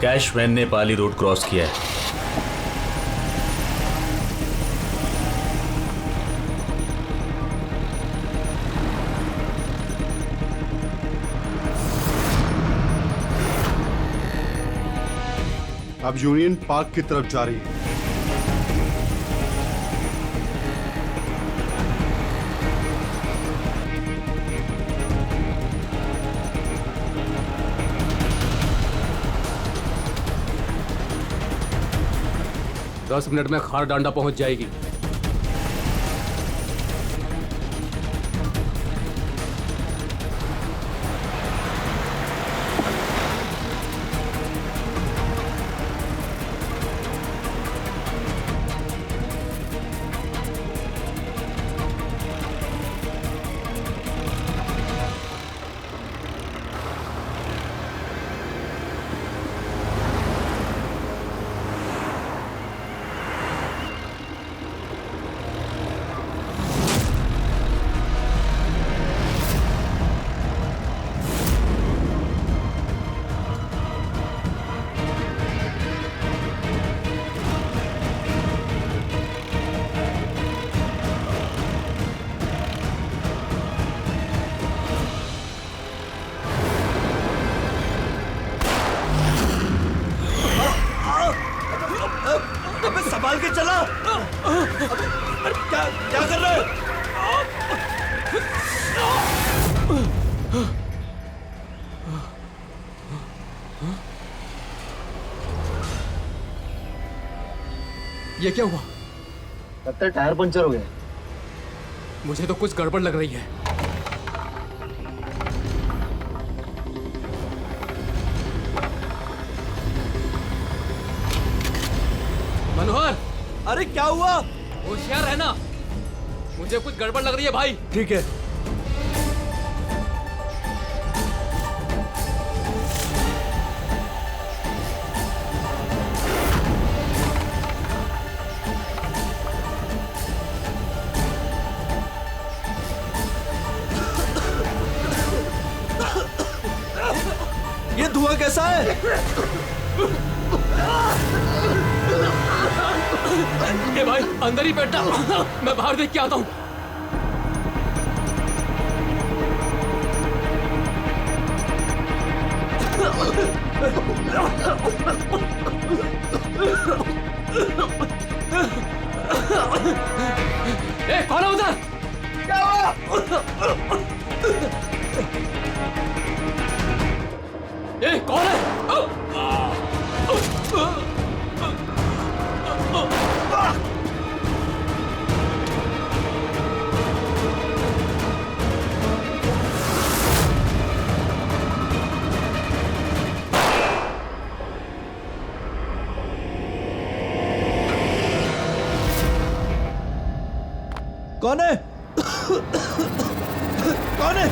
Cash van ने पाली road cross किया है। अब यूनियन पार्क की तरफ जा रही है। दस मिनट में खार डांडा पहुंच जाएगी। संभाल के चला। अरे क्या क्या कर रहे हो? ये क्या हुआ? लगता है टायर पंचर हो गया। मुझे तो कुछ गड़बड़ लग रही है। मनोहर, अरे क्या हुआ? होशियार रहना, मुझे कुछ गड़बड़ लग रही है भाई। ठीक है। ये धुआं कैसा है? ए भाई, अंदर ही बैठा, मैं बाहर देख के आता हूँ। ए, कौन है उधर? क्या हुआ? ए, कौन है? कौन है? कौन है?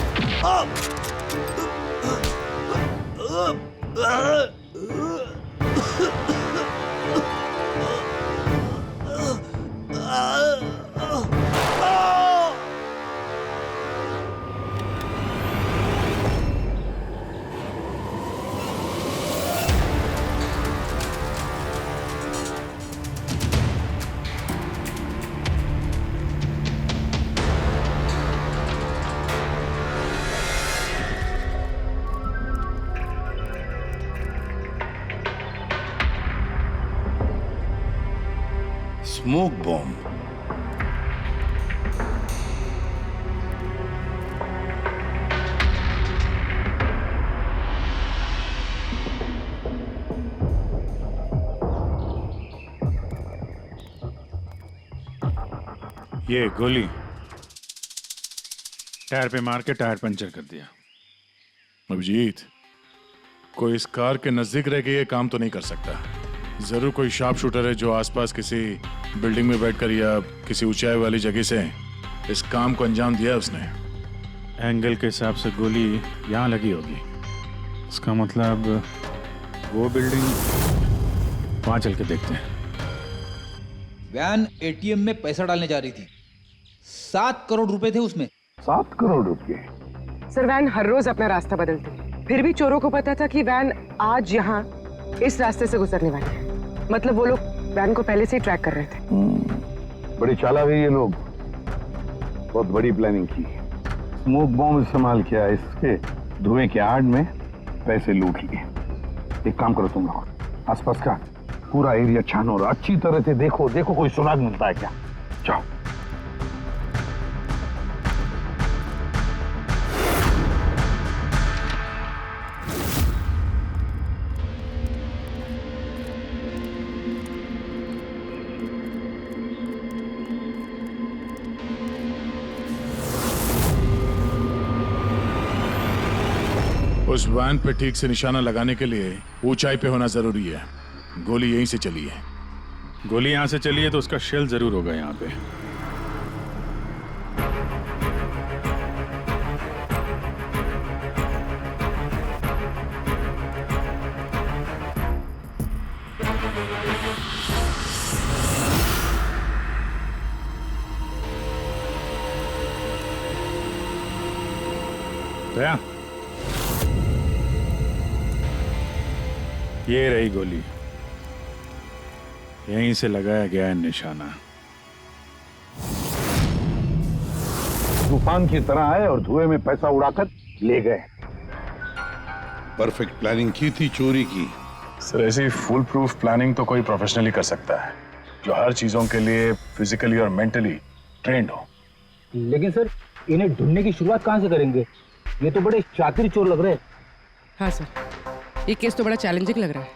Smoke bomb. ये गोली टायर पे मार के टायर पंचर कर दिया। अभिजीत, कोई इस कार के नजदीक रह के ये काम तो नहीं कर सकता। जरूर कोई शार्प शूटर है जो आसपास किसी बिल्डिंग में बैठकर या किसी ऊंचाई वाली जगह से इस काम को अंजाम दिया उसने। एंगल के हिसाब से गोली यहाँ लगी होगी। इसका मतलब वो बिल्डिंग वहां चल के देखते हैं। वैन एटीएम में पैसा डालने जा रही थी। 7 करोड़ रुपए थे उसमें। 7 करोड़ रुपए? सर, वैन हर रोज अपना रास्ता बदलती है, फिर भी चोरों को पता था कि वैन आज यहाँ इस रास्ते से गुजरने वाले हैं। मतलब वो लोग वैन को पहले से ही ट्रैक कर रहे थे। बड़ी चालाक है ये लोग, बहुत बड़ी प्लानिंग की। स्मोक बॉम्ब इस्तेमाल किया, इसके धुएं के आड़ में पैसे लूट लिए। एक काम करो तुम लोग, आसपास का पूरा एरिया छानो और अच्छी तरह से देखो कोई सुराग मिलता है क्या। जाओ। उस वैन पे ठीक से निशाना लगाने के लिए ऊंचाई पे होना जरूरी है। गोली यहीं से चली है। गोली यहाँ से चली है तो उसका शेल जरूर होगा यहाँ पे। दया, ये रही गोली, यहीं से लगाया गया है निशाना। तूफान की तरह आए और धुएं में पैसा उड़ाकर ले गए। परफेक्ट प्लानिंग की थी चोरी की। सर, ऐसी फुल प्रूफ प्लानिंग तो कोई प्रोफेशनली कर सकता है, जो हर चीजों के लिए फिजिकली और मेंटली ट्रेंड हो। लेकिन सर, इन्हें ढूंढने की शुरुआत कहाँ से करेंगे? ये तो बड़े शातिर चोर लग रहे हैं। हाँ सर, ये केस तो बड़ा चैलेंजिंग लग रहा है।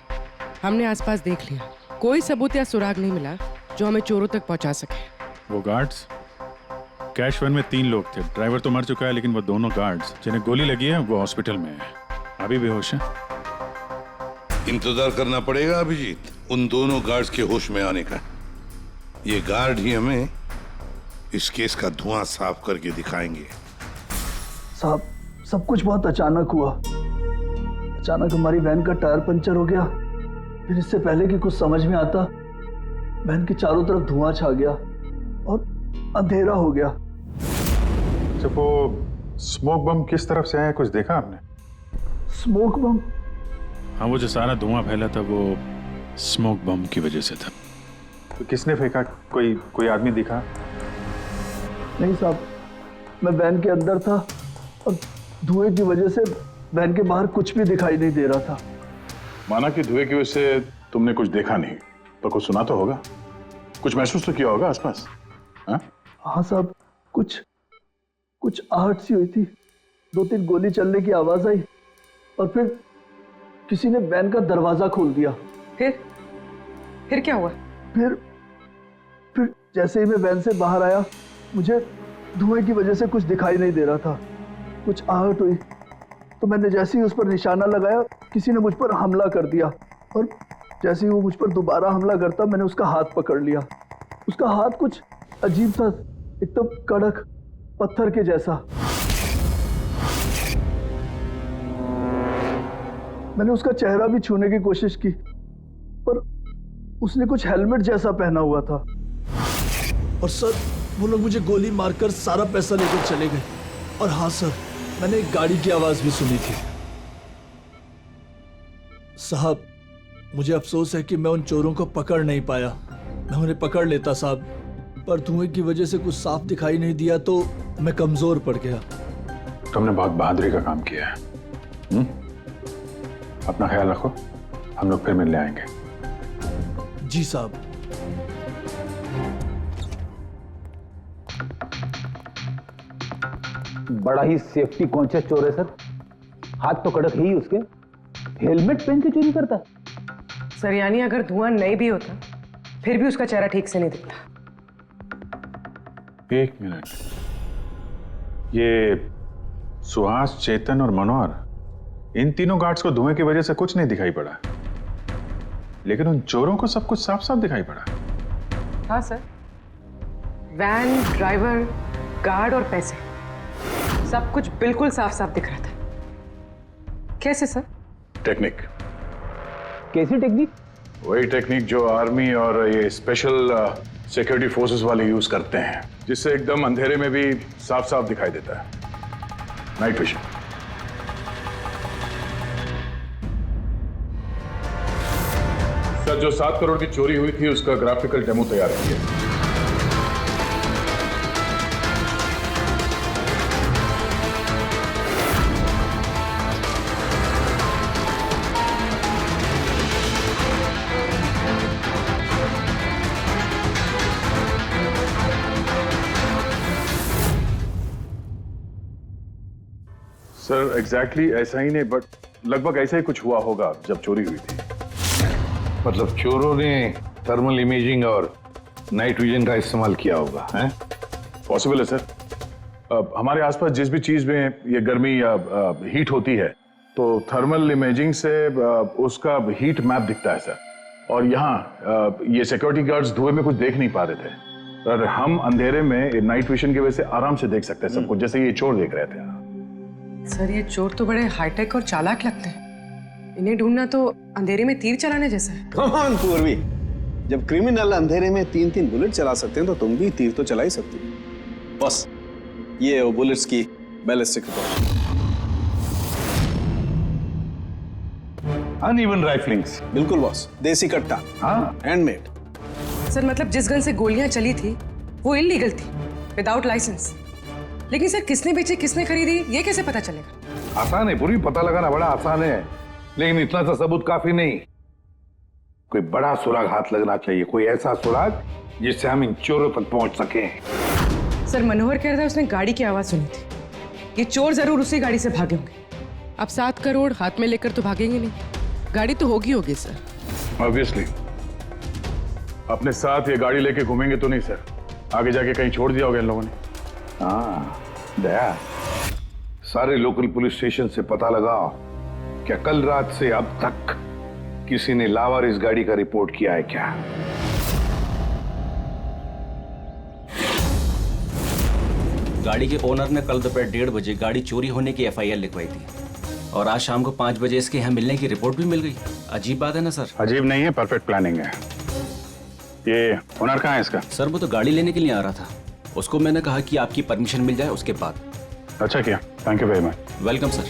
हमने आसपास देख लिया, कोई सबूत या सुराग नहीं मिला जो हमें चोरों तक पहुंचा सके। वो गार्ड्स, कैश वैन में 3 लोग थे। ड्राइवर तो मर चुका है, लेकिन वो दोनों गार्ड्स जिन्हें गोली लगी है वो हॉस्पिटल में है, अभी बेहोश है। इंतजार करना पड़ेगा अभिजीत, उन दोनों गार्ड्स के होश में आने का। ये गार्ड ही हमें इस केस का धुआं साफ करके दिखाएंगे। साहब, सब कुछ बहुत अचानक हुआ। अचानक हमारी वैन का टायर पंचर हो गया, फिर इससे पहले कि कुछ समझ में आता, वैन के चारों तरफ धुआं छा गया और अंधेरा हो गया। जब वो स्मोक बम किस तरफ से आया, कुछ देखा आपने? स्मोक बम? हाँ, वो जो सारा धुआं फैला था वो स्मोक बम की वजह से था। तो किसने फेंका? कोई आदमी दिखा? नहीं साहब, मैं वैन के अंदर था और धुएं की वजह से वैन के बाहर कुछ भी दिखाई नहीं दे रहा था। माना कि धुएं की वजह से तुमने कुछ देखा नहीं, तो कुछ सुना तो होगा, कुछ महसूस तो किया होगा आसपास? हाँ साहब, कुछ आहट सी हुई थी, 2-3 गोली चलने की आवाज आई और फिर किसी ने वैन का दरवाजा खोल दिया। फिर क्या हुआ? फिर जैसे ही मैं वैन से बाहर आया, मुझे धुएं की वजह से कुछ दिखाई नहीं दे रहा था। कुछ आहट हुई तो मैंने जैसे ही उस पर निशाना लगाया, किसी ने मुझ पर हमला कर दिया और जैसे ही वो मुझ पर दोबारा हमला करता, मैंने उसका हाथ पकड़ लिया। उसका हाथ कुछ अजीब था, एकदम कड़क पत्थर के जैसा। मैंने उसका चेहरा भी छूने की कोशिश की, पर उसने कुछ हेलमेट जैसा पहना हुआ था। और सर, वो लोग मुझे गोली मारकर सारा पैसा लेकर चले गए। और हाँ सर, मैंने एक गाड़ी की आवाज भी सुनी थी। साहब, मुझे अफसोस है कि मैं उन चोरों को पकड़ नहीं पाया। मैं उन्हें पकड़ लेता साहब, पर धुएं की वजह से कुछ साफ दिखाई नहीं दिया तो मैं कमजोर पड़ गया। तुमने बहुत बहादुरी का काम किया है। अपना ख्याल रखो, हम लोग फिर मिलने आएंगे। जी साहब। बड़ा ही सेफ्टी कॉन्शियस चोर है सर। हाथ तो कड़क ही उसके, हेलमेट पहन के चोरी करता है। सर, यानी अगर धुआं नहीं भी होता फिर भी उसका चेहरा ठीक से नहीं दिखता। 1 मिनट, ये सुहास, चेतन और मनोहर, इन तीनों गार्ड्स को धुएं की वजह से कुछ नहीं दिखाई पड़ा, लेकिन उन चोरों को सब कुछ साफ साफ दिखाई पड़ा। हाँ सर, वैन, ड्राइवर, गार्ड और पैसे, सब कुछ बिल्कुल साफ साफ दिख रहा था। कैसे सर? टेक्निक। कैसी टेक्निक? वही टेक्निक जो आर्मी और ये स्पेशल सिक्योरिटी फोर्सेस वाले यूज करते हैं, जिससे एकदम अंधेरे में भी साफ साफ दिखाई देता है। Night vision. जो 7 करोड़ की चोरी हुई थी उसका ग्राफिकल डेमो तैयार किया। सर एग्जैक्टली ऐसा ही नहीं, बट लगभग ऐसा ही कुछ हुआ होगा जब चोरी हुई थी। मतलब चोरों ने थर्मल इमेजिंग और नाइट विजन का इस्तेमाल किया होगा, हैं? पॉसिबल है सर। हमारे आसपास जिस भी चीज में ये गर्मी या हीट होती है तो थर्मल इमेजिंग से उसका हीट मैप दिखता है सर। और यहाँ ये सिक्योरिटी गार्ड्स धुएं में कुछ देख नहीं पा रहे थे, और हम अंधेरे में नाइट विजन की वजह से आराम से देख सकते हैं सब कुछ, जैसे ये चोर देख रहे थे। सर ये चोर तो बड़े हाईटेक और चालाक लगते हैं। इन्हें ढूंढना तो अंधेरे में तीर चलाने जैसा है। कमान पूर्वी, जब क्रिमिनल अंधेरे में 3-3 बुलेट चला सकते हैं तो तुम भी तीर तो चला ही सकती हो। बस ये वो बुलेट्स की बैलिस्टिक रिपोर्ट। अनइवन राइफलिंग्स। बिल्कुल बॉस, देसी कट्टा। हाँ, हैंडमेड। सर मतलब जिस गन से गोलियां चली थी वो इलीगल थी, विदाउट लाइसेंस। लेकिन सर किसने बेची, किसने खरीदी, ये कैसे पता चलेगा? आसान है पूरी, पता लगाना बड़ा आसान है, लेकिन इतना सा सबूत काफी नहीं। कोई बड़ा सुराग हाथ लगना चाहिए, कोई ऐसा सुराग जिससे हम इन चोरों तक पहुंच सके। सर मनोहर कह रहा था उसने गाड़ी की आवाज सुनी थी। ये चोर जरूर उसी गाड़ी से भागे होंगे। अब 7 करोड़ हाथ में लेकर तो भागेंगे नहीं, गाड़ी तो होगी सर। ऑब्वियसली अपने साथ ये गाड़ी लेके घूमेंगे तो नहीं सर, आगे जाके कहीं छोड़ दिया होगा इन लोगों ने। हाँ दया, सारे लोकल पुलिस स्टेशन से पता लगाओ क्या कल रात से अब तक किसी ने लावारिस गाड़ी का रिपोर्ट किया है क्या? गाड़ी के ओनर ने कल दोपहर 1:30 बजे गाड़ी चोरी होने की FIR लिखवाई थी, और आज शाम को 5 बजे इसके यहाँ मिलने की रिपोर्ट भी मिल गई। अजीब बात है ना सर? अजीब नहीं है, परफेक्ट प्लानिंग है। ये ओनर कहाँ है इसका? सर वो तो गाड़ी लेने के लिए आ रहा था, उसको मैंने कहा कि आपकी परमिशन मिल जाए उसके बाद। अच्छा किया, thank you very much. Welcome sir.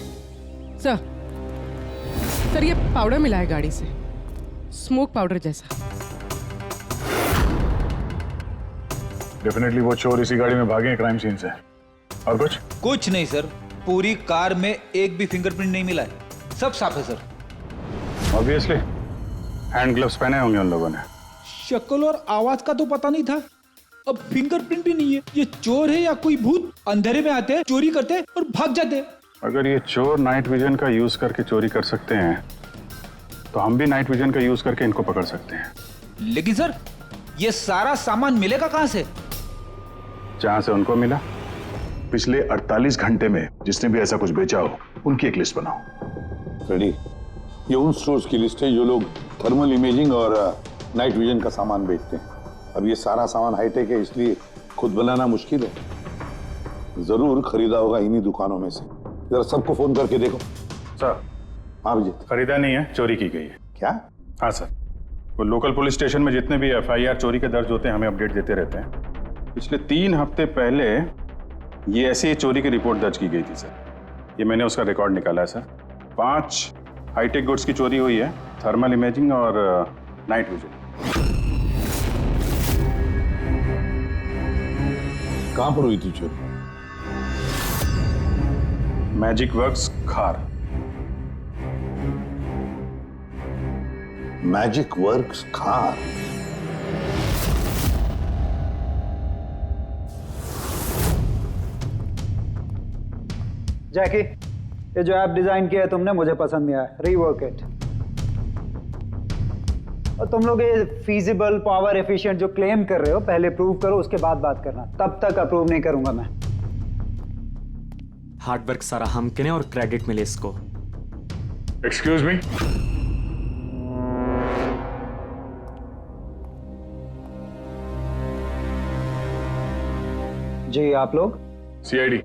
Sir ये पाउडर मिला है गाड़ी से, स्मोक पाउडर जैसा। डेफिनेटली वो चोर इसी गाड़ी में भागे हैं क्राइम सीन से। और कुछ नहीं सर, पूरी कार में एक भी फिंगरप्रिंट नहीं मिला है, सब साफ है सर। ऑब्वियसली हैंड ग्लव्स पहने होंगे उन लोगों ने। शक्ल और आवाज का तो पता नहीं था, अब फिंगरप्रिंट भी नहीं है। ये चोर है या कोई भूत? अंधेरे में आते हैं, चोरी करते हैं और भाग जाते हैं। अगर ये चोर नाइट विजन का यूज करके चोरी कर सकते हैं तो हम भी नाइट विजन का यूज करके इनको पकड़ सकते हैं। लेकिन सर ये सारा सामान मिलेगा कहां से? जहां से उनको मिला। पिछले 48 घंटे में जिसने भी ऐसा कुछ बेचा हो उनकी एक लिस्ट बनाओ। रेडी? ये उन स्टोर्स की लिस्ट है जो लोग थर्मल इमेजिंग और नाइट विजन का सामान बेचते हैं। अब ये सारा सामान हाईटेक है, इसलिए खुद बनाना मुश्किल है। जरूर खरीदा होगा इन्हीं दुकानों में से। जरा सबको फोन करके देखो। सर। हाँ विजित। खरीदा नहीं है, चोरी की गई है। क्या? हाँ सर, वो लोकल पुलिस स्टेशन में जितने भी FIR चोरी के दर्ज होते हैं हमें अपडेट देते रहते हैं। पिछले 3 हफ्ते पहले ये ऐसी ही चोरी की रिपोर्ट दर्ज की गई थी सर। ये मैंने उसका रिकॉर्ड निकाला है सर। 5 हाईटेक गुड्स की चोरी हुई है, थर्मल इमेजिंग और नाइट विजन। कहां पर हुई थी चोरी? मैजिक वर्क्स खार। मैजिक वर्क्स खार। जैकी, ये जो ऐप डिजाइन किया है तुमने मुझे पसंद नहीं आया, रीवर्क इट। और तुम लोग ये फीजिबल, पावर एफिशिएंट जो क्लेम कर रहे हो पहले प्रूव करो, उसके बाद बात करना। तब तक अप्रूव नहीं करूंगा मैं। हार्डवर्क सारा हम करें और क्रेडिट मिले इसको। Excuse me. जी आप लोग? CID।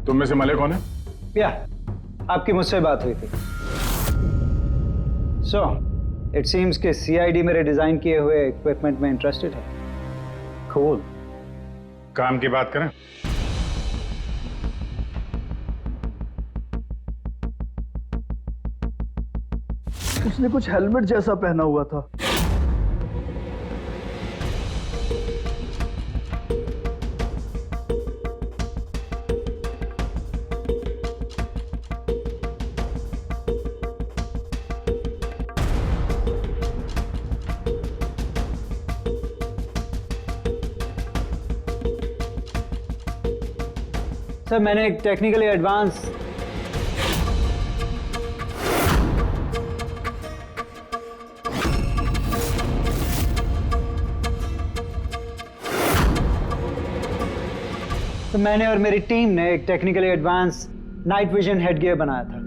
तुम में से मले कौन है? या आपकी मुझसे बात हुई थी। सो इट सीम्स कि CID मेरे डिजाइन किए हुए इक्विपमेंट में इंटरेस्टेड है। कूल। काम की बात करें। उसने कुछ हेलमेट जैसा पहना हुआ था। सर मैंने एक टेक्निकली एडवांस मैंने और मेरी टीम ने एक technically advance night vision headgear बनाया था।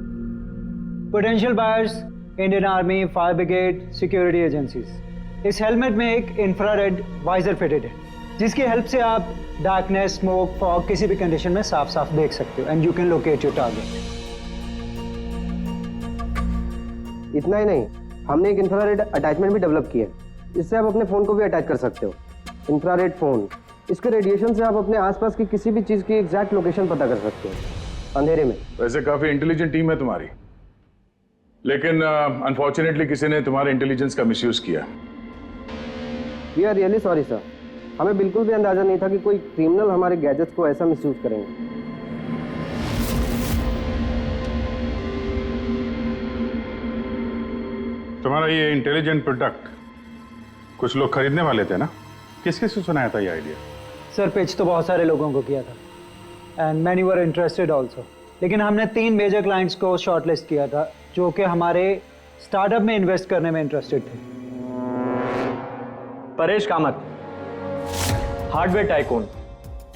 Potential buyers Indian army, fire brigade, security agencies. इस हेलमेट में एक इंफ्रारेड वाइजर फिटेड है जिसकी हेल्प से आप डार्कनेस, स्मोक, फॉग किसी भी कंडीशन में साफ साफ देख सकते हो and you can locate your target. इतना ही नहीं, हमने एक इंफ्रारेड अटैचमेंट भी डेवलप किया है। इससे आप अपने फोन को भी अटैच कर सकते हो। इंफ्रारेड फोन, इसके रेडिएशन से आप अपने आसपास की किसी भी चीज की एग्जैक्ट लोकेशन पता कर सकते हो अंधेरे में। वैसे काफी इंटेलिजेंट टीम है तुम्हारी, लेकिन अनफॉर्चुनेटली किसी ने तुम्हारे इंटेलिजेंस का मिसयूज किया। We are really sorry sir, हमें बिल्कुल भी अंदाजा नहीं था कि कोई क्रिमिनल हमारे गैजेट्स को ऐसा मिसयूज करेंगे। तुम्हारा ये इंटेलिजेंट प्रोडक्ट कुछ लोग खरीदने वाले थे ना? किस किस से सुनाया था ये आइडिया? सर पिच तो बहुत सारे लोगों को किया था and many were interested also, लेकिन हमने 3 मेजर क्लाइंट्स को शॉर्टलिस्ट किया था जो कि हमारे स्टार्टअप में इन्वेस्ट करने में इंटरेस्टेड थे। परेश कामत, हार्डवेयर टाइकून,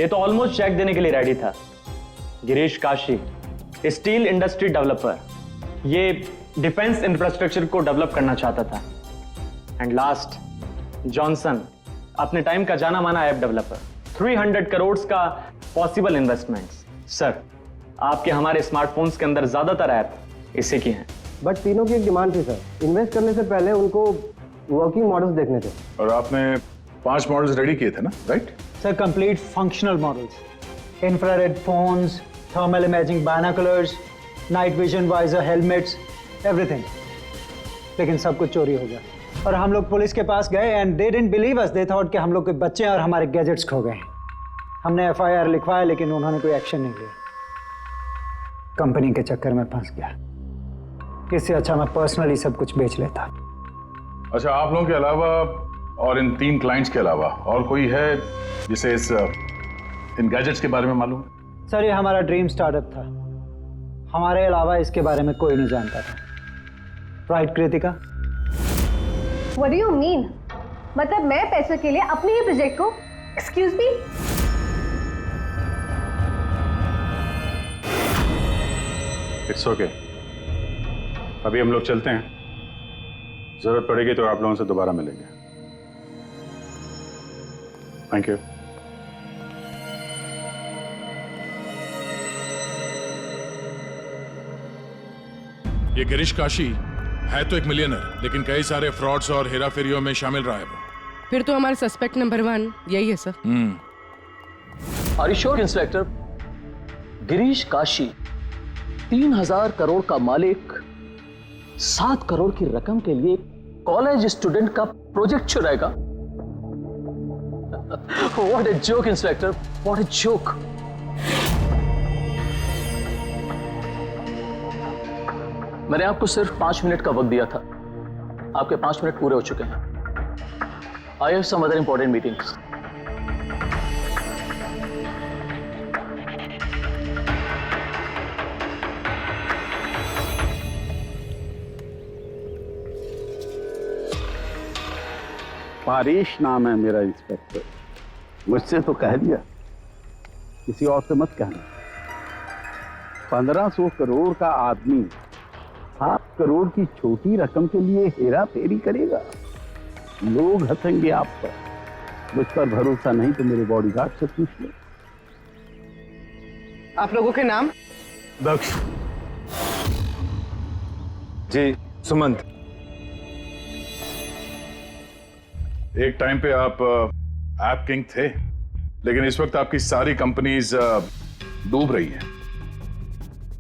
ये तो ऑलमोस्ट चेक देने के लिए रेडी था। Girish Kashi, steel industry developer, ये डिफेंस इंफ्रास्ट्रक्चर को डेवलप करना चाहता था। एंड लास्ट जॉनसन, अपने टाइम का जाना माना ऐप डेवलपर, 300 करोड़ का पॉसिबल इन्वेस्टमेंट्स। सर आपके हमारे स्मार्टफोन्स के अंदर ज्यादातर ऐप इसी की हैं। बट तीनों की एक डिमांड थी सर, इन्वेस्ट करने से पहले उनको वर्किंग मॉडल्स देखने थे। और आपने 5 मॉडल्स रेडी किए थे ना, right? Sir complete functional models, infrared phones, thermal imaging binoculars, night vision visor helmets, everything. लेकिन सब कुछ चोरी हो गया और हम लोग पुलिस के पास गए and they didn't believe us, they thought कि हम लोग के बच्चे और हमारे गैजेट्स खो गए। हमने FIR लिखवाया लेकिन उन्होंने कोई एक्शन नहीं लिया। कंपनी के चक्कर में फंस गया। इससे अच्छा मैं पर्सनली सब कुछ बेच लेता। अच्छा, आप लोगों के अलावा और इन 3 क्लाइंट्स के अलावा और कोई है जिसे इन गैजेट्स के बारे में मालूम? सर ये हमारा ड्रीम स्टार्टअप था, हमारे अलावा इसके बारे में कोई नहीं जानता था। Right Kritika? What do you mean? मतलब मैं पैसे के लिए अपने ही प्रोजेक्ट को, एक्सक्यूज मी? इट्स ओके, अभी हम लोग चलते हैं, जरूरत पड़ेगी तो आप लोगों से दोबारा मिलेंगे। Thank you. ये गिरीश काशी है तो एक मिलियनर, लेकिन कई सारे फ्रॉड्स और हेराफेरियों में शामिल रहा है वो। फिर तो हमारा सस्पेक्ट नंबर 1 यही है sir. Are you sure inspector? Girish Kashi 3000 crore का मालिक 7 करोड़ की रकम के लिए कॉलेज स्टूडेंट का प्रोजेक्ट चुराएगा? What a joke inspector, what a joke. मैंने आपको सिर्फ 5 मिनट का वक्त दिया था, आपके 5 मिनट पूरे हो चुके हैं। I have some other important meetings. Paresh नाम है मेरा इंस्पेक्टर। मुझसे तो कह दिया, किसी और से मत कहना। 1500 करोड़ का आदमी 7 करोड़ की छोटी रकम के लिए हेरा फेरी करेगा? लोग हंसेंगे आप पर। मुझ पर भरोसा नहीं तो मेरे बॉडीगार्ड से पूछ लो। आप लोगों के नाम? दक्ष जी, सुमंत। एक टाइम पे आप ऐप किंग थे, लेकिन इस वक्त आपकी सारी कंपनीज डूब रही हैं।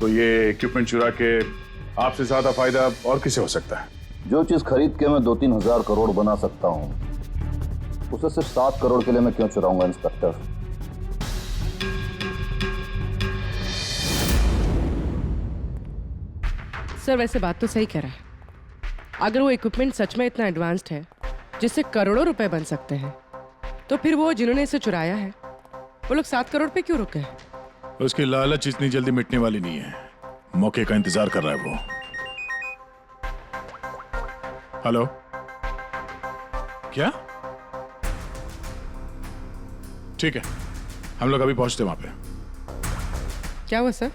तो ये इक्विपमेंट चुरा के आपसे ज्यादा फायदा और किसे हो सकता है? जो चीज खरीद के मैं 2-3 हजार करोड़ बना सकता हूं, उसे सिर्फ 7 करोड़ के लिए मैं क्यों चुराऊंगा इंस्पेक्टर? सर वैसे बात तो सही कह रहा है। अगर वो इक्विपमेंट सच में इतना एडवांस्ड है जिससे करोड़ों रुपए बन सकते हैं, तो फिर वो जिन्होंने इसे चुराया है वो लोग 7 करोड़ पे क्यों रुके हैं? उसकी लालच इतनी जल्दी मिटने वाली नहीं है। मौके का इंतजार कर रहा है वो। हेलो, क्या? ठीक है, हम लोग अभी पहुंचते वहां पे। क्या हुआ सर?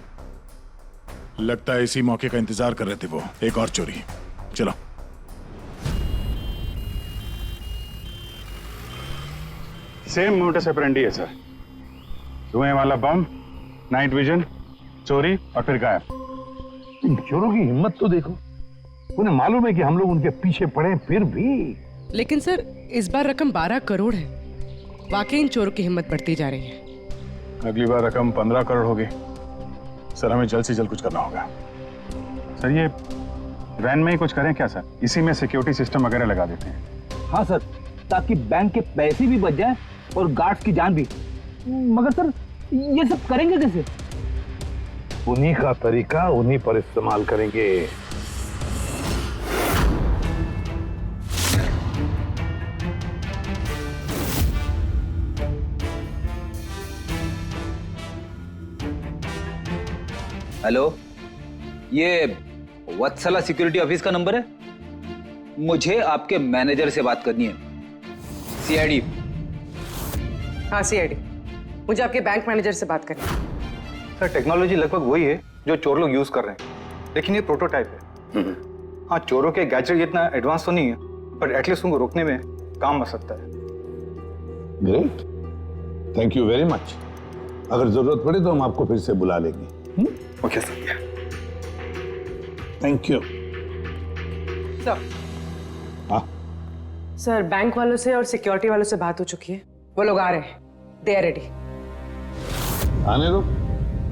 लगता है इसी मौके का इंतजार कर रहे थे वो। एक और चोरी। चलो। सेम मोटस ऑपरेंडी है सर। धुएं वाला बम, नाइट विजन, चोरी और फिर गायब। इन चोरों की हिम्मत तो देखो। उन्हें मालूम है कि हम लोग उनके पीछे पड़े, फिर भी। लेकिन सर इस बार रकम 12 करोड़ है। वाकई इन चोरों की हिम्मत बढ़ती जा रही है। अगली बार रकम 15 करोड़ होगी। सर हमें जल्द से जल्द कुछ करना होगा। सर ये वैन में ही कुछ करें क्या सर? इसी में सिक्योरिटी सिस्टम वगैरह लगा देते हैं। हाँ सर, ताकि बैंक के पैसे भी बच जाए और गार्ड्स की जान भी। मगर सर ये सब करेंगे कैसे? उन्हीं का तरीका उन्हीं पर इस्तेमाल करेंगे। हेलो, ये वत्सला सिक्योरिटी ऑफिस का नंबर है? मुझे आपके मैनेजर से बात करनी है। सीआईडी। हाँ सीआईडी, मुझे आपके बैंक मैनेजर से बात करनी है। सर टेक्नोलॉजी लगभग वही है जो चोर लोग यूज कर रहे हैं, लेकिन ये प्रोटोटाइप है। हाँ, चोरों के गैजेट इतना एडवांस तो नहीं है, पर एटलीस्ट उनको रोकने में काम आ सकता है। Great, thank you very much. अगर जरूरत पड़े तो हम आपको फिर से बुला लेंगे। Okay sir. Thank you. Sir, हाँ सर बैंक वालों से और सिक्योरिटी वालों से बात हो चुकी है। वो लोग आ रहे हैं। They are ready. आने दो,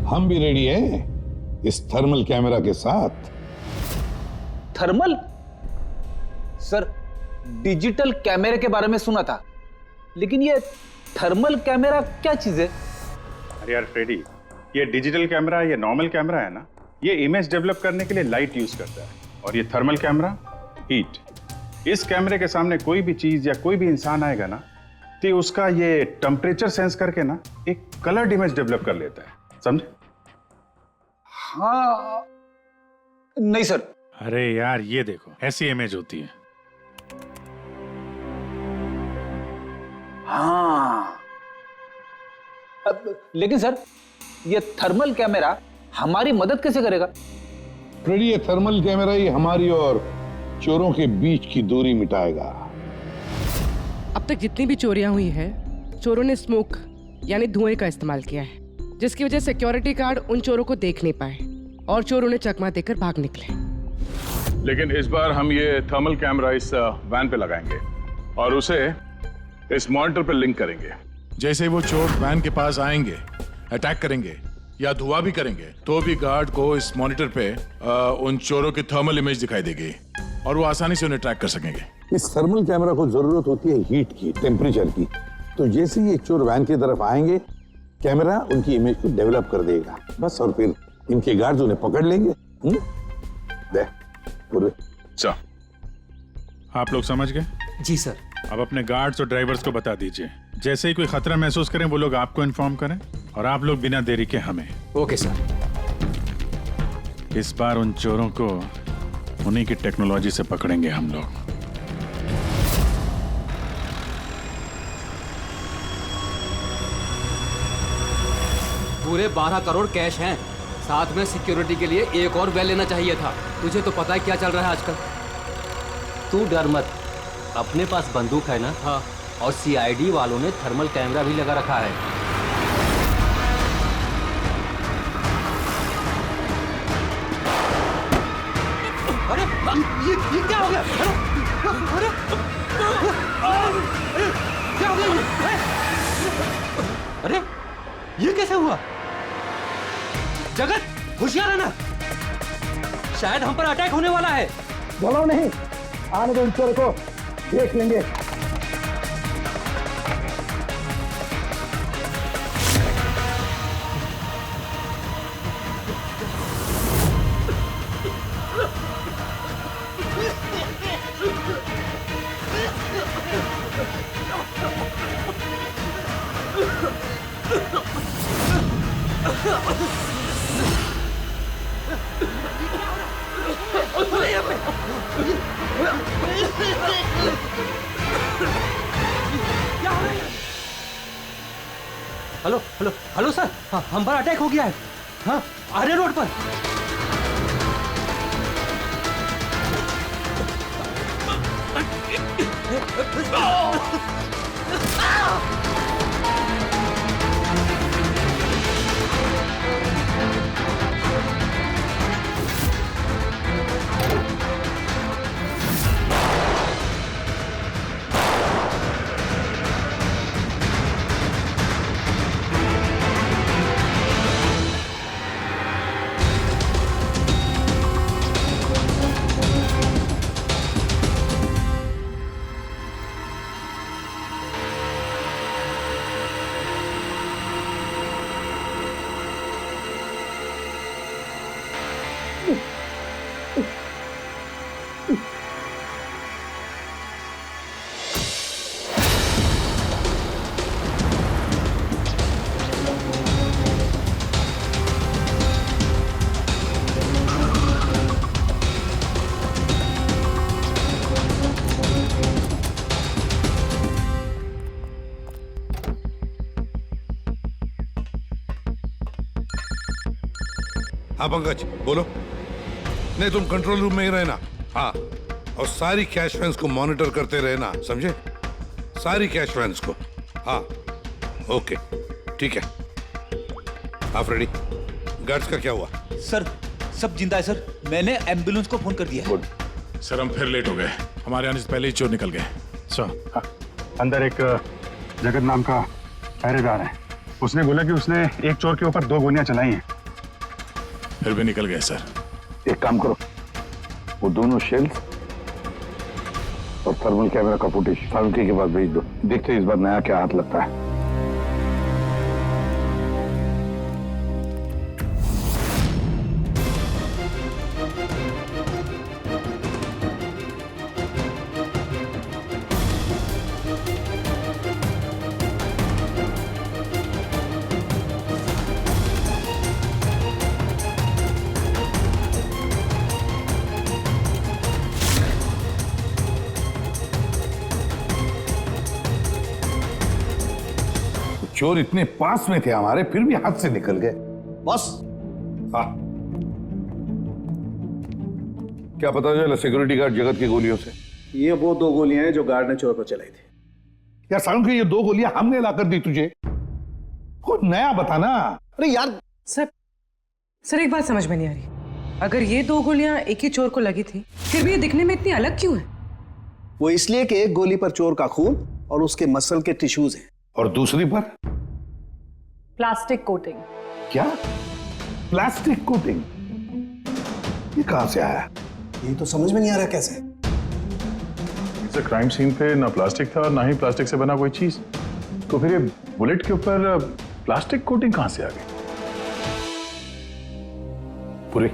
हम भी रेडी हैं इस थर्मल कैमरा के साथ। थर्मल? सर डिजिटल कैमरे के बारे में सुना था, लेकिन ये थर्मल कैमरा क्या चीज है? अरे यार फ्रेडी, ये डिजिटल कैमरा, ये नॉर्मल कैमरा है ना, ये इमेज डेवलप करने के लिए लाइट यूज करता है, और ये थर्मल कैमरा हीट। इस कैमरे के सामने कोई भी चीज या कोई भी इंसान आएगा ना, तो उसका ये टेम्परेचर सेंस करके ना एक कलर्ड इमेज डेवलप कर लेता है, समझे? हाँ नहीं सर। अरे यार ये देखो, ऐसी इमेज होती है। हाँ लेकिन सर ये थर्मल कैमरा हमारी मदद कैसे करेगा? फ्रेडी, ये थर्मल कैमरा ही हमारी और चोरों के बीच की दूरी मिटाएगा। अब तक जितनी भी चोरियां हुई है, चोरों ने स्मोक यानी धुएं का इस्तेमाल किया है, जिसकी वजह से सिक्योरिटी गार्ड उन चोरों को देख नहीं पाए और चोर उन्हें चकमा देकर भाग निकले। लेकिन इस बार हम ये थर्मल कैमरा इस वैन पे लगाएंगे और उसे इस मॉनिटर पे लिंक करेंगे। जैसे वो चोर वैन के पास आएंगे, अटैक करेंगे या धुआं भी करेंगे, तो भी गार्ड को इस मॉनिटर पे उन चोरों की थर्मल इमेज दिखाई देगी और वो आसानी से उन्हें ट्रैक कर सकेंगे। इस थर्मल कैमरा को जरूरत होती है हीट की, टेम्परेचर की। तो जैसे ही ये चोर वैन की तरफ आएंगे, कैमरा उनकी इमेज को डेवलप कर देगा बस, और फिर इनके गार्ड्स उन्हें पकड़ लेंगे। अच्छा, आप लोग समझ गए? जी सर। अब अपने गार्ड्स और ड्राइवर्स को बता दीजिए, जैसे ही कोई खतरा महसूस करें वो लोग आपको इन्फॉर्म करें और आप लोग बिना देरी के हमें। Okay sir. इस बार उन चोरों को उन्हीं की टेक्नोलॉजी से पकड़ेंगे हम लोग। पूरे 12 करोड़ कैश हैं, साथ में सिक्योरिटी के लिए एक और वैन लेना चाहिए था। तुझे तो पता है क्या चल रहा है आजकल। तू डर मत, अपने पास बंदूक है ना? हाँ। और सीआईडी वालों ने थर्मल कैमरा भी लगा रखा है। अरे ये क्या हो गया? अरे क्या हो गया? अरे ये कैसे हुआ? जगत होशियार रहना, शायद हम पर अटैक होने वाला है। बोलो नहीं, आने दो इन चोरों को, देख लेंगे। हेलो हेलो हेलो सर, हाँ, हम पर अटैक हो गया है। हाँ, आर्य रोड पर। हाँ पंकज बोलो। नहीं तुम कंट्रोल रूम में ही रहना। हाँ, और सारी कैश वैन्स को मॉनिटर करते रहना, समझे? सारी कैश वैन्स को। हाँ ओके ठीक है। हाँ फ्रेडी, गार्ड्स का क्या हुआ? सर सब जिंदा है सर, मैंने एम्बुलेंस को फोन कर दिया है। सर हम फिर लेट हो गए, हमारे आने से पहले ही चोर निकल गए। हाँ, अंदर एक जगत नाम का पहरेदार है, उसने बोला कि उसने एक चोर के ऊपर 2 गोलियां चलाई हैं। फिर भी निकल गए सर। एक काम करो, वो दोनों शेल्स और थर्मल कैमरा का फुटेज फारूकी के पास भेज दो, देखते हैं इस बार नया क्या हाथ लगता है। चोर इतने पास में थे हमारे, फिर भी हाथ से निकल गए। बॉस हाँ, क्या पता चला सिक्योरिटी गार्ड जगत की गोलियों से? ये वो 2 गोलियां हैं जो गार्ड ने चोर पर चलाई थी। यार सारुण, ये 2 गोलियां हमने लाकर दी तुझे, कुछ नया बताना। अरे यार सर एक बात समझ में नहीं आ रही, अगर ये 2 गोलियां एक ही चोर को लगी थी, फिर भी ये दिखने में इतनी अलग क्यों है? वो इसलिए कि एक गोली पर चोर का खून और उसके मसल के टिश्यूज हैं, और दूसरी पर प्लास्टिक कोटिंग। क्या? Plastic coating? ये कहां से आया? ये तो समझ में नहीं आ रहा कैसे। इस क्राइम सीन पे ना प्लास्टिक था और ना ही प्लास्टिक से बना कोई चीज, तो फिर ये बुलेट के ऊपर प्लास्टिक कोटिंग कहां से आ गई? पूरी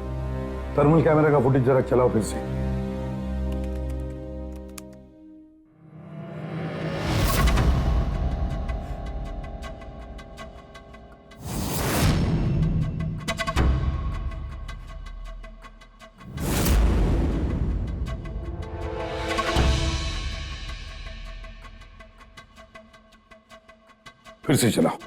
थर्मल कैमरा का फुटेज जरा चलाओ फिर से। फिर से चलाओ।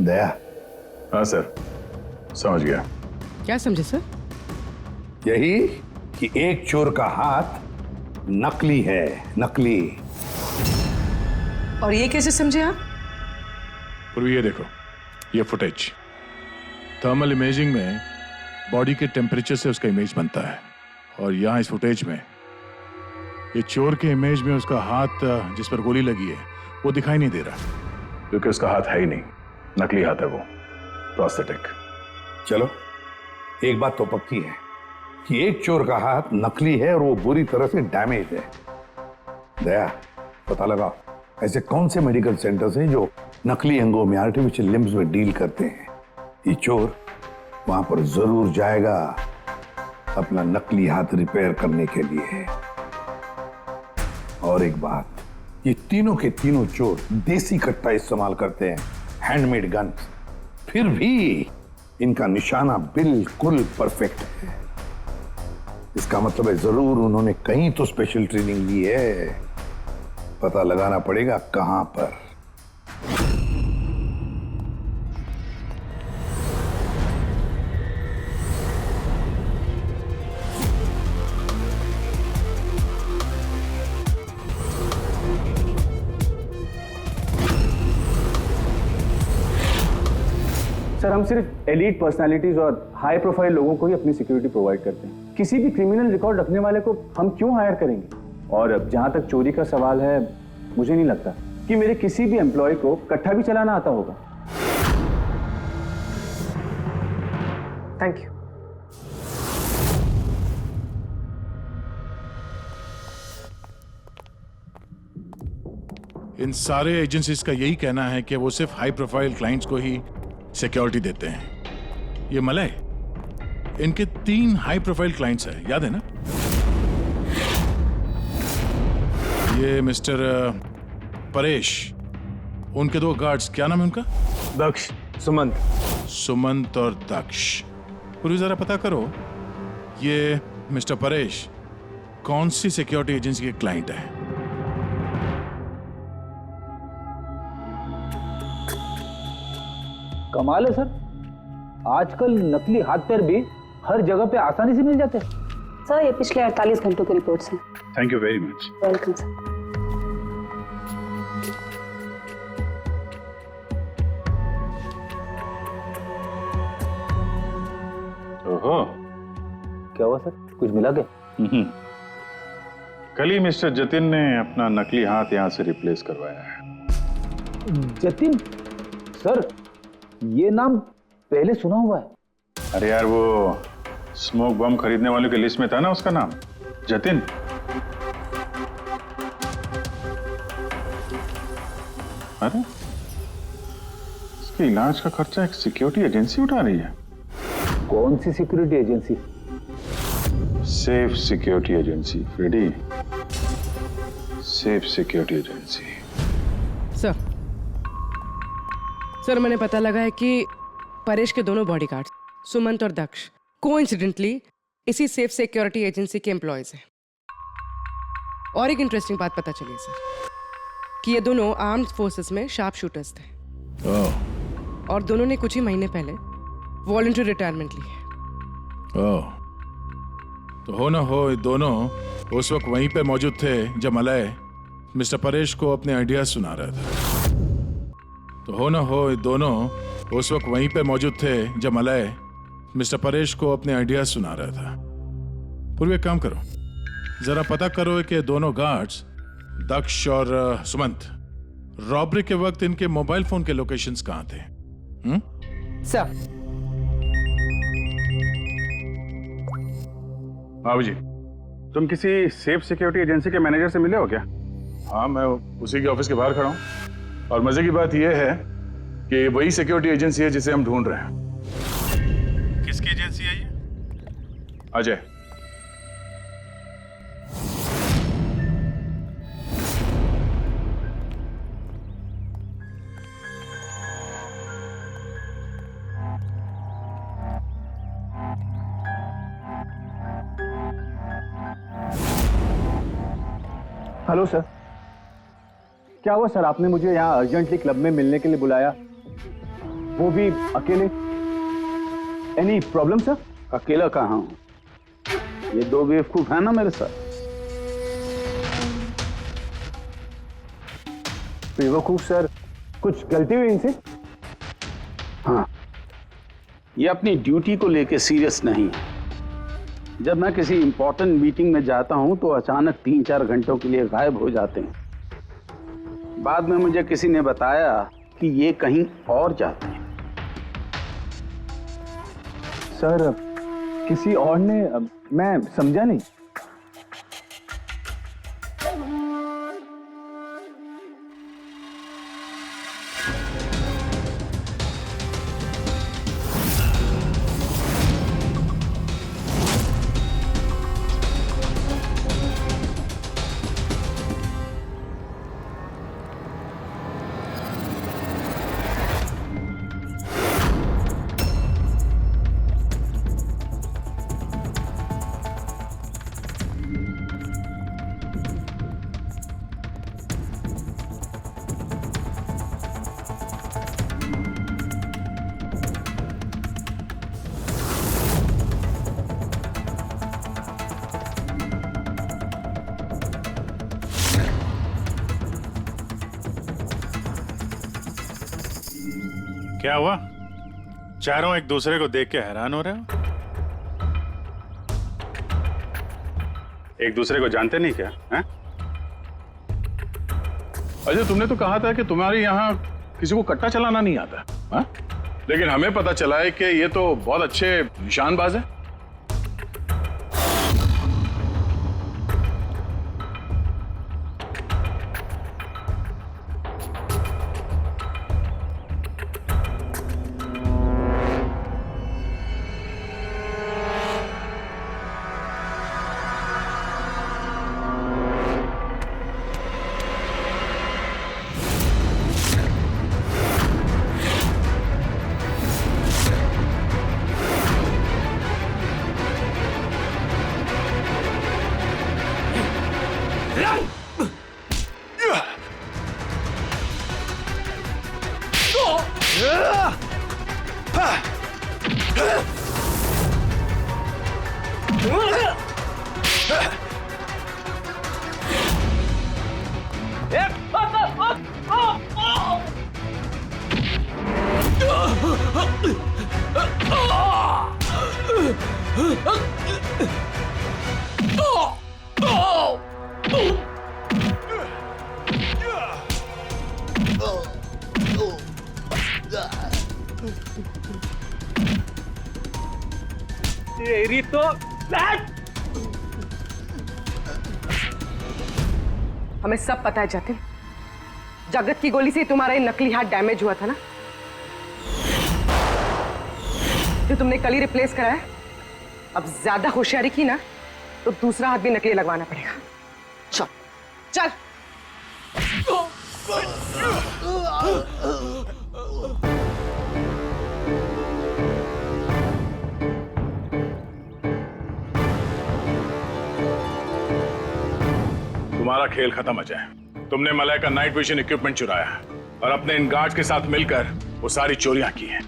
दया। हाँ सर, समझ गया। क्या समझे सर? यही कि एक चोर का हाथ नकली है, नकली। और ये कैसे समझे आप? पूर्वी ये देखो, ये फुटेज थर्मल इमेजिंग में बॉडी के टेम्परेचर से उसका इमेज बनता है, और यहाँ इस फुटेज में ये चोर के इमेज में उसका हाथ जिस पर गोली लगी है वो दिखाई नहीं दे रहा, क्योंकि उसका हाथ है ही नहीं, नकली हाथ है वो, प्रोस्थेटिक। चलो एक बात तो पक्की है कि एक चोर का हाथ नकली है और वो बुरी तरह से डैमेज है। दया, पता लगा ऐसे कौन से मेडिकल सेंटर्स हैं जो नकली अंगों में, आर्टिफिशियल लिम्स में डील करते हैं। ये चोर वहां पर जरूर जाएगा अपना नकली हाथ रिपेयर करने के लिए। और एक बात, ये तीनों के तीनों चोर देसी कट्टा इस्तेमाल करते हैं, हैंडमेड गन्स, फिर भी इनका निशाना बिल्कुल परफेक्ट है। इसका मतलब है जरूर उन्होंने कहीं तो स्पेशल ट्रेनिंग ली है, पता लगाना पड़ेगा कहां पर। सर, हम सिर्फ एलीट पर्सनालिटीज और हाई प्रोफाइल लोगों को ही अपनी सिक्योरिटी प्रोवाइड करते हैं। किसी भी क्रिमिनल रिकॉर्ड रखने वाले को हम क्यों हायर करेंगे? और जहां तक चोरी का सवाल है, मुझे नहीं लगता कि मेरे किसी भी एम्प्लॉय को कट्टा भी चलाना आता होगा। Thank you. इन सारे एजेंसीज का यही कहना है कि वो सिर्फ हाई प्रोफाइल क्लाइंट्स को ही सिक्योरिटी देते हैं। ये मलय, इनके 3 हाई प्रोफाइल क्लाइंट्स हैं, याद है ना? ये मिस्टर परेश, उनके 2 गार्ड्स, क्या नाम है उनका? दक्ष, सुमंत। सुमंत और दक्ष। पूरी जरा पता करो ये मिस्टर परेश कौन सी सिक्योरिटी एजेंसी के क्लाइंट है। कमाल है सर, आजकल नकली हाथ पैर भी हर जगह पे आसानी से मिल जाते हैं। सर, ये पिछले 48 घंटों की रिपोर्ट्स हैं। Thank you very much. Welcome sir. ओहो, क्या हुआ सर, कुछ मिला क्या? कल ही मिस्टर जतिन ने अपना नकली हाथ यहाँ से रिप्लेस करवाया है। जतिन? सर, ये नाम पहले सुना हुआ है। अरे यार, वो स्मोक बम खरीदने वालों की लिस्ट में था ना उसका नाम, जतिन। अरे, इसके इलाज का खर्चा एक सिक्योरिटी एजेंसी उठा रही है। कौन सी security agency? Safe security agency, Freddy. Safe security agency. Sir, मैंने पता लगा है कि परेश के दोनों बॉडीगार्ड्स, सुमंत और दक्ष, कोइंसिडेंटली इसी सेफ सिक्योरिटी एजेंसी के एम्प्लॉयज हैं। और एक इंटरेस्टिंग बात पता चली सर कि ये दोनों आर्म्ड फोर्सेस में शार्प शूटर्स थे। और दोनों ने कुछ ही महीने पहले वॉलंटरी रिटायरमेंट ली है। तो हो ना हो ये दोनों उस वक्त वहीं पर मौजूद थे जब मलय मिस्टर परेश को अपने आइडियाज सुना रहा था। तो हो ना हो ये दोनों उस वक्त वहीं पर मौजूद थे जब मलय मिस्टर परेश को अपने आइडियाज सुना रहा था। पूर्व एक काम करो, जरा पता करो कि दोनों गार्ड्स दक्ष और सुमंत रॉबरी के वक्त इनके मोबाइल फोन के लोकेशंस कहाँ थे? सर, बाबू जी, तुम किसी सेफ सिक्योरिटी एजेंसी के मैनेजर से मिले हो क्या? हाँ, मैं उसी के ऑफिस के बाहर खड़ा हूँ। और मजे की बात यह है कि वही सिक्योरिटी एजेंसी है जिसे हम ढूंढ रहे हैं। किसकी एजेंसी है ये? अजय। हेलो सर, क्या हुआ सर, आपने मुझे यहाँ अर्जेंटली क्लब में मिलने के लिए बुलाया, वो भी अकेले? Any problem sir? अकेला कहाँ हूँ, ये 2 बेवकूफ है ना मेरे साथ। बेवकूफ सर, कुछ गलती हुई इनसे? हाँ, ये अपनी ड्यूटी को लेके सीरियस नहीं है। जब मैं किसी इंपॉर्टेंट मीटिंग में जाता हूं तो अचानक 3-4 घंटों के लिए गायब हो जाते हैं। बाद में मुझे किसी ने बताया कि ये कहीं और जाते हैं। सर किसी और ने, मैं समझा नहीं। क्या हुआ? चारों एक दूसरे को देख के हैरान हो रहे हो? एक दूसरे को जानते नहीं क्या? हैं? अजय, तुमने तो कहा था कि तुम्हारे यहाँ किसी को कट्टा चलाना नहीं आता, हाँ? लेकिन हमें पता चला है कि ये तो बहुत अच्छे निशानबाज है। तेरी तो हमें सब पता है जतिन, जगत की गोली से तुम्हारा ये नकली हाथ डैमेज हुआ था ना, जो तुमने कल ही रिप्लेस कराया। अब ज्यादा होशियारी की ना तो दूसरा हाथ भी नकली लगवाना पड़ेगा। चल चल। तुम्हारा खेल खत्म अजय। तुमने मलय का नाइट विजन इक्विपमेंट चुराया और अपने इन गार्ड्स के साथ मिलकर वो सारी चोरियां की हैं।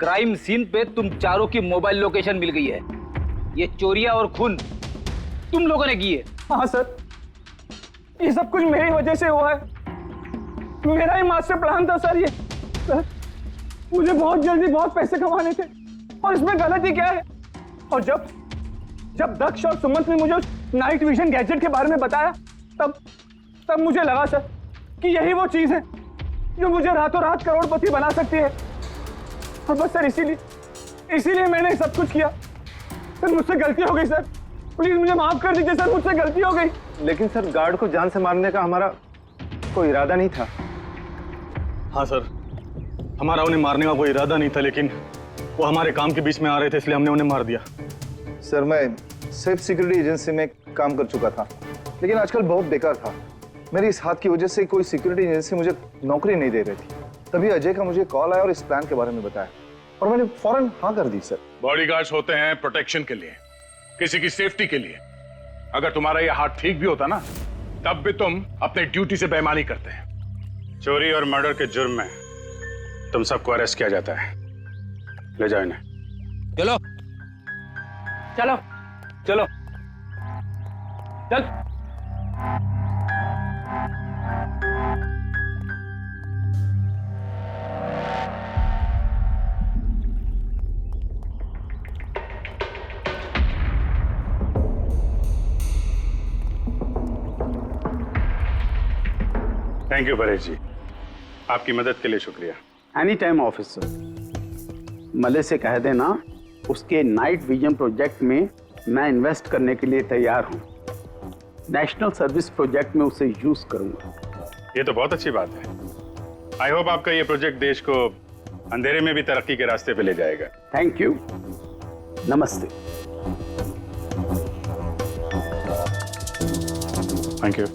क्राइम सीन पे तुम चारों की मोबाइल लोकेशन मिल गई है। ये चोरियां और खून तुम लोगों ने की है। हाँ सर, ये सब कुछ मेरी वजह से हुआ है। मेरा ही मास्टर प्लान था सर। ये सर, मुझे बहुत जल्दी बहुत पैसे कमाने थे और इसमें गलती क्या है? और जब दक्ष और सुमंत ने मुझे नाइट विजन गैजेट के बारे में बताया तब मुझे लगा सर कि यही वो चीज है जो मुझे रातों रात करोड़पति बना सकती है। और बस सर इसीलिए मैंने सब कुछ किया। सर मुझसे गलती हो गई सर, प्लीज मुझे माफ कर दीजिए सर, मुझसे गलती हो गई। लेकिन सर गार्ड को जान से मारने का हमारा कोई इरादा नहीं था। हाँ सर, हमारा उन्हें मारने का कोई इरादा नहीं था, लेकिन वो हमारे काम के बीच में आ रहे थे इसलिए हमने उन्हें मार दिया। सर मैं सिर्फ सिक्योरिटी एजेंसी में काम कर चुका था, लेकिन आजकल बहुत बेकार था। मेरी इस हाथ की वजह से कोई सिक्योरिटी एजेंसी मुझे नौकरी नहीं दे रही थी। तभी अजय का मुझे कॉल आया और इस प्लान के बारे में बताया और मैंने फौरन हाँ कर दी। सर बॉडीगार्ड्स होते हैं प्रोटेक्शन के लिए, किसी की सेफ्टी के लिए। अगर तुम्हारा ये हाथ ठीक भी होता ना तब भी तुम अपने ड्यूटी से बेईमानी करते हैं। चोरी और मर्डर के जुर्म में तुम सबको अरेस्ट किया जाता है। ले जाओ इन्हें। चलो चलो चलो चल। थैंक यू परेश जी, आपकी मदद के लिए शुक्रिया। Any time officer. मले से कह देना उसके नाइट विजन प्रोजेक्ट में मैं इन्वेस्ट करने के लिए तैयार हूँ। नेशनल सर्विस प्रोजेक्ट में उसे यूज करूंगा। ये तो बहुत अच्छी बात है। आई होप आपका ये प्रोजेक्ट देश को अंधेरे में भी तरक्की के रास्ते पे ले जाएगा। थैंक यू, नमस्ते। Thank you.